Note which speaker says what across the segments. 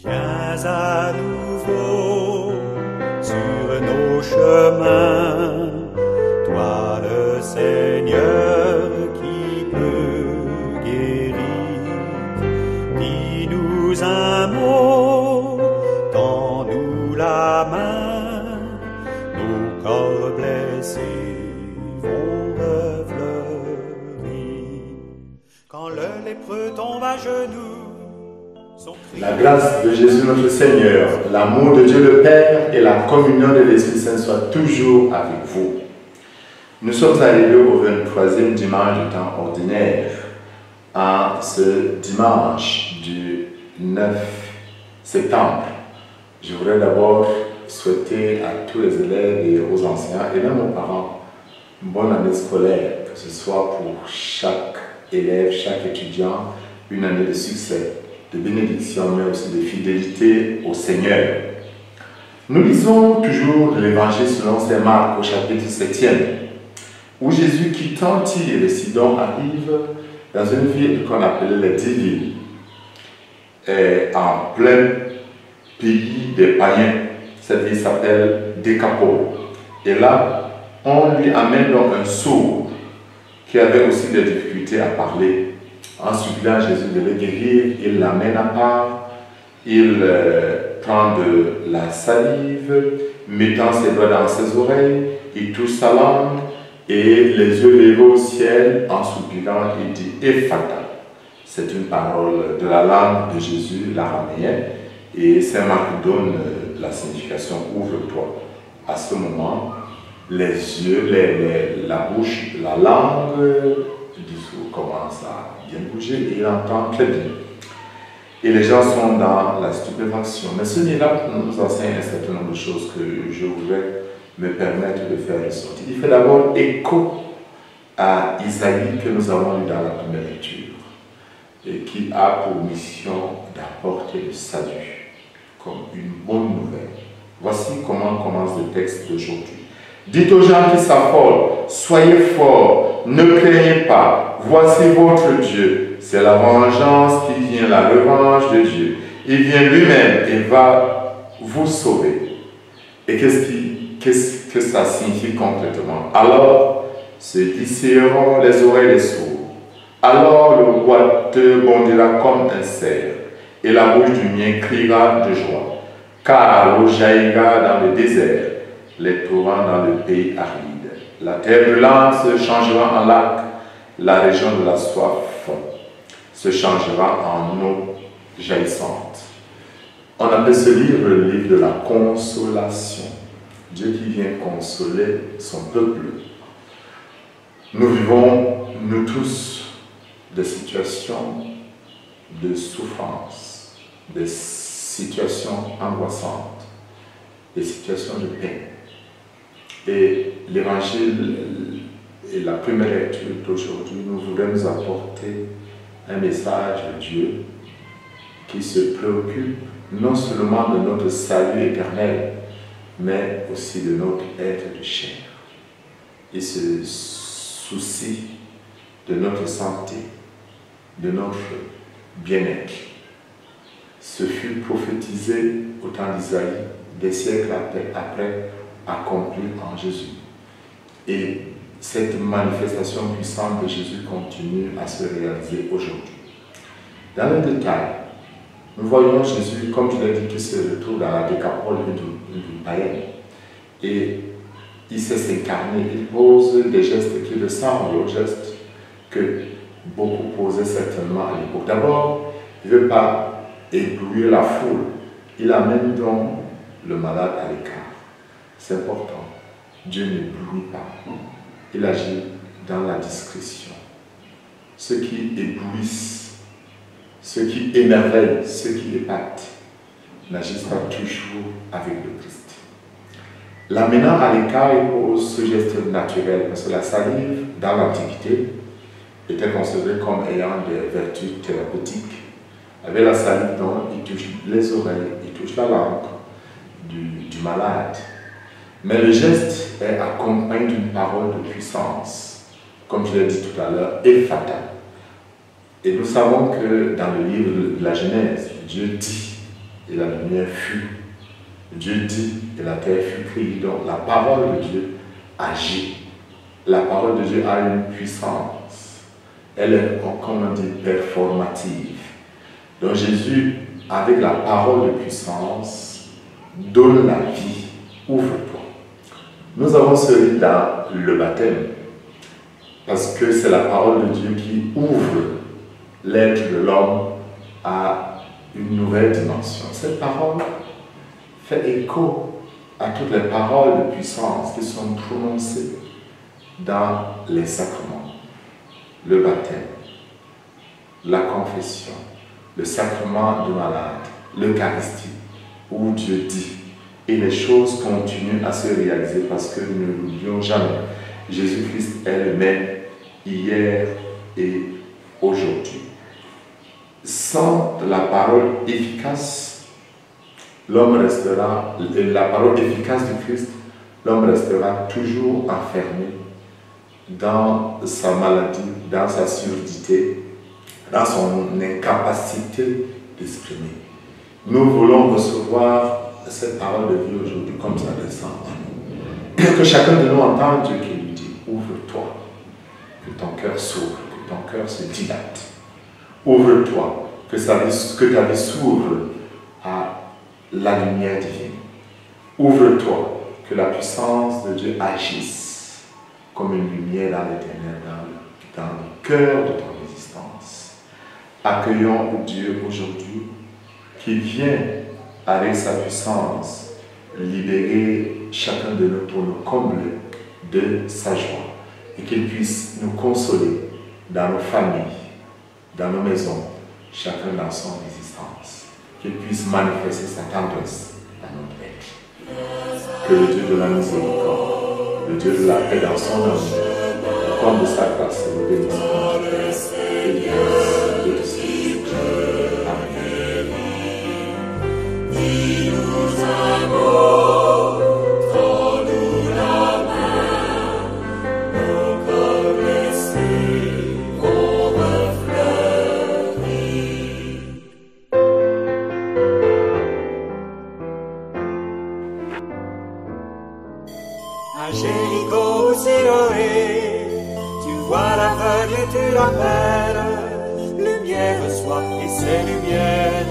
Speaker 1: Viens à nouveau sur nos chemins, toi le Seigneur qui peut guérir. Dis-nous un mot, tends-nous la main, nos corps blessés vont refleurir. Quand le lépreux tombe à genoux,
Speaker 2: la grâce de Jésus notre Seigneur, l'amour de Dieu le Père et la communion de l'Esprit Saint soient toujours avec vous. Nous sommes arrivés au 23e dimanche du temps ordinaire, en ce dimanche du 9 septembre. Je voudrais d'abord souhaiter à tous les élèves et aux enseignants et même aux parents une bonne année scolaire, que ce soit pour chaque élève, chaque étudiant, une année de succès, de bénédiction, mais aussi de fidélité au Seigneur. Nous lisons toujours l'évangile selon saint Marc au chapitre 7e, où Jésus, quittant Tyr et Sidon, arrive dans une ville qu'on appelait les 10 villes, en plein pays des païens. Cette ville s'appelle Décapole. Et là, on lui amène donc un sourd qui avait aussi des difficultés à parler. En suppliant Jésus de le guérir, il l'amène à part, il prend de la salive, mettant ses doigts dans ses oreilles, il touche sa langue et les yeux levés au ciel en suppliant, il dit « Ephata ». C'est une parole de la langue de Jésus, l'araméen, et saint Marc donne la signification « ouvre-toi ». À ce moment, les yeux, la bouche, la langue du sourd commence à bien bouger et il entend très bien. Et les gens sont dans la stupéfaction. Mais ce livre-là nous enseigne un certain nombre de choses que je voudrais me permettre de faire ressortir. Il fait d'abord écho à Isaïe que nous avons lu dans la première lecture et qui a pour mission d'apporter le salut comme une bonne nouvelle. Voici comment commence le texte d'aujourd'hui. Dites aux gens qui s'affolent, soyez forts, ne craignez pas, voici votre Dieu. C'est la vengeance qui vient, la revanche de Dieu. Il vient lui-même et va vous sauver. Et qu'est-ce que ça signifie concrètement? Alors se disseront les oreilles des sourds. Alors le boiteux bondira comme un cerf, et la bouche du mien criera de joie. Car l'eau jaillira dans le désert, les torrents dans le pays aride. La terre brûlante se changera en lac, la région de la soif se changera en eau jaillissante. On appelle ce livre le livre de la consolation. Dieu qui vient consoler son peuple. Nous vivons, nous tous, des situations de souffrance, des situations angoissantes, des situations de peine. Et l'évangile et la première lecture d'aujourd'hui nous voudrait nous apporter un message de Dieu qui se préoccupe non seulement de notre salut éternel, mais aussi de notre être de chair. Il se soucie de notre santé, de notre bien-être. Ce fut prophétisé au temps d'Isaïe, des siècles après, accompli en Jésus. Et cette manifestation puissante de Jésus continue à se réaliser aujourd'hui. Dans le détail, nous voyons Jésus, comme je l'ai dit, qui se retrouve dans la Décapole d'une païenne. Et il sait s'incarner, il pose des gestes qui ressemblent aux gestes que beaucoup posaient certainement à l'époque. D'abord, il ne veut pas éblouir la foule, il amène donc le malade à l'écart. C'est important. Dieu n'éblouit pas. Il agit dans la discrétion. Ceux qui éblouissent, ceux qui émerveillent, ceux qui épatent, n'agissent pas toujours avec le Christ. L'amenant à l'écart, il pose ce geste naturel, parce que la salive, dans l'Antiquité, était considérée comme ayant des vertus thérapeutiques. Avec la salive, donc, il touche les oreilles, il touche la langue du malade. Mais le geste est accompagné d'une parole de puissance, comme je l'ai dit tout à l'heure, Ephata. Et nous savons que dans le livre de la Genèse, Dieu dit et la lumière fut. Dieu dit et la terre fut créée. Donc la parole de Dieu agit. La parole de Dieu a une puissance. Elle est, comme on dit, performative. Donc Jésus, avec la parole de puissance, donne la vie. Ouvre-toi. Nous avons celui dans le baptême. Parce que c'est la parole de Dieu qui ouvre l'être de l'homme à une nouvelle dimension. Cette parole fait écho à toutes les paroles de puissance qui sont prononcées dans les sacrements. Le baptême, la confession, le sacrement du malade, l'Eucharistie, où Dieu dit. Et les choses continuent à se réaliser parce que nous ne l'oublions jamais. Jésus-Christ est le même hier et aujourd'hui. Sans la parole efficace, l'homme restera, la parole efficace du Christ, l'homme restera toujours enfermé dans sa maladie, dans sa surdité, dans son incapacité d'exprimer. Nous voulons recevoir cette parole de vie aujourd'hui comme ça descend en nous. Que chacun de nous entende Dieu qui lui dit, ouvre-toi, que ton cœur s'ouvre, que ton cœur se dilate. Ouvre-toi, que ta vie s'ouvre à la lumière divine. Ouvre-toi, que la puissance de Dieu agisse comme une lumière dans l'éternel, dans le cœur de ton existence. Accueillons Dieu aujourd'hui qui vient avec sa puissance libérer chacun de nous pour nous combler de sa joie et qu'il puisse nous consoler dans nos familles, dans nos maisons, chacun dans son existence, qu'il puisse manifester sa tendresse dans notre être. Que le Dieu de la miséricorde, le Dieu de la paix dans son amour, le comble de sa grâce et le bénisse et le grâce de Dieu. Amen.
Speaker 1: À Jéricho, Siloé, tu vois l'aveugle et tu l'appelles, lumière reçois et c'est lumière.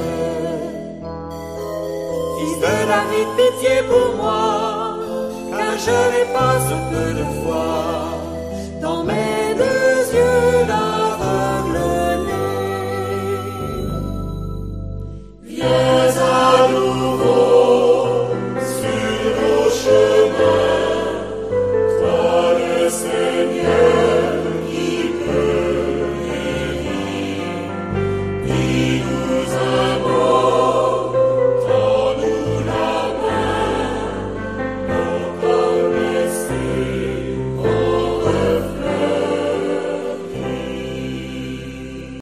Speaker 1: Fils de David, pitié pour moi, car je n'ai pas un peu de foi dans mes